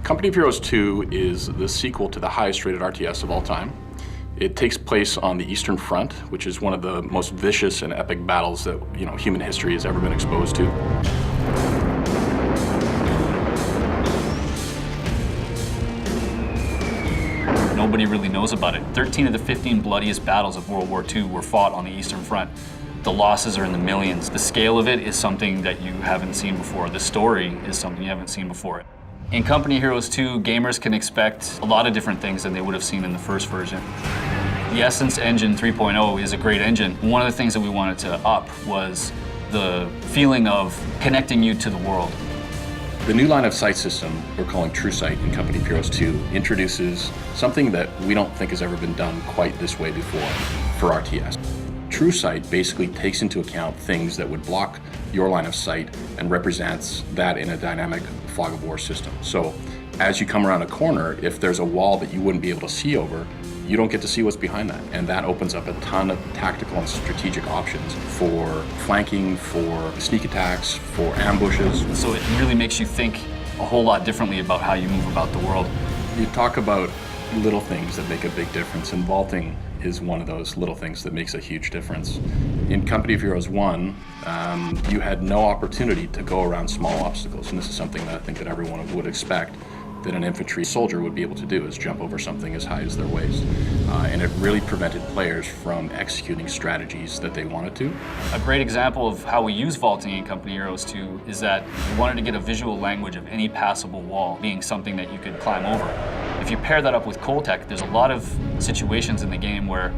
Company of Heroes 2 is the sequel to the highest rated RTS of all time. It takes place on the Eastern Front, which is one of the most vicious and epic battles that human history has ever been exposed to. Nobody really knows about it. 13 of the 15 bloodiest battles of World War II were fought on the Eastern Front. The losses are in the millions. The scale of it is something that you haven't seen before. The story is something you haven't seen before. In Company Heroes 2, gamers can expect a lot of different things than they would have seen in the first version. The Essence Engine 3.0 is a great engine. One of the things that we wanted to up was the feeling of connecting you to the world. The new line of sight system we're calling True Sight in Company of Heroes 2 introduces something that we don't think has ever been done quite this way before for RTS. True Sight basically takes into account things that would block your line of sight and represents that in a dynamic fog of war system. So as you come around a corner, if there's a wall that you wouldn't be able to see over, you don't get to see what's behind that. And that opens up a ton of tactical and strategic options for flanking, for sneak attacks, for ambushes. So it really makes you think a whole lot differently about how you move about the world. You talk about little things that make a big difference, and vaulting is one of those little things that makes a huge difference. In Company of Heroes 1, you had no opportunity to go around small obstacles, and this is something that I think that everyone would expect that an infantry soldier would be able to do, is jump over something as high as their waist. And it really prevented players from executing strategies that they wanted to. A great example of how we use vaulting in Company Heroes 2 is that we wanted to get a visual language of any passable wall being something that you could climb over. If you pair that up with cold tech, there's a lot of situations in the game where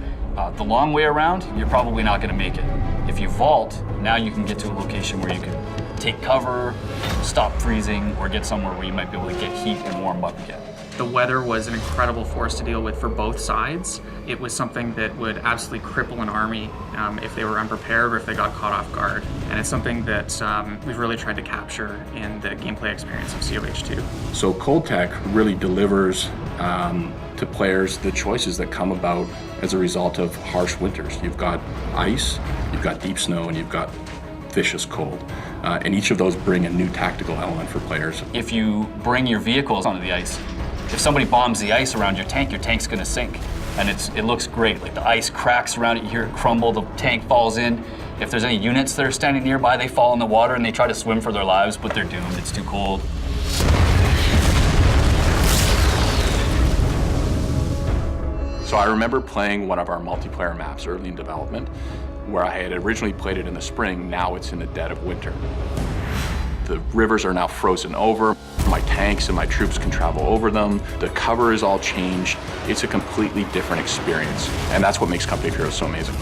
the long way around, you're probably not going to make it. If you vault, now you can get to a location where you can take cover, stop freezing, or get somewhere where you might be able to get heat and warm up again. The weather was an incredible force to deal with for both sides. It was something that would absolutely cripple an army if they were unprepared or if they got caught off guard. And it's something that we've really tried to capture in the gameplay experience of COH2. So cold tech really delivers to players the choices that come about as a result of harsh winters. You've got ice, you've got deep snow, and you've got vicious cold. And each of those bring a new tactical element for players. If you bring your vehicles onto the ice, if somebody bombs the ice around your tank's gonna sink. And it looks great. Like the ice cracks around it, you hear it crumble, the tank falls in. If there's any units that are standing nearby, they fall in the water and they try to swim for their lives, but they're doomed, it's too cold. So I remember playing one of our multiplayer maps early in development, where I had originally played it in the spring, now it's in the dead of winter. The rivers are now frozen over. My tanks and my troops can travel over them. The cover is all changed. It's a completely different experience. And that's what makes Company of Heroes so amazing.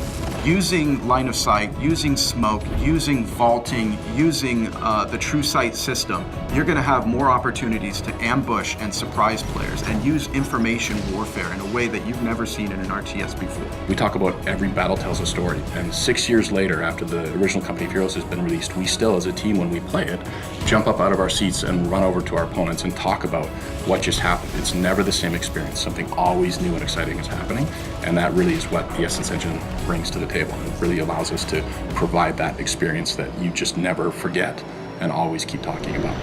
Using line of sight, using smoke, using vaulting, using the True Sight system, you're going to have more opportunities to ambush and surprise players and use information warfare in a way that you've never seen in an RTS before. We talk about every battle tells a story, and 6 years later, after the original Company of Heroes has been released, we still, as a team, when we play it, jump up out of our seats and run over to our opponents and talk about what just happened. It's never the same experience. Something always new and exciting is happening, and that really is what the Essence Engine brings to the table. It really allows us to provide that experience that you just never forget and always keep talking about.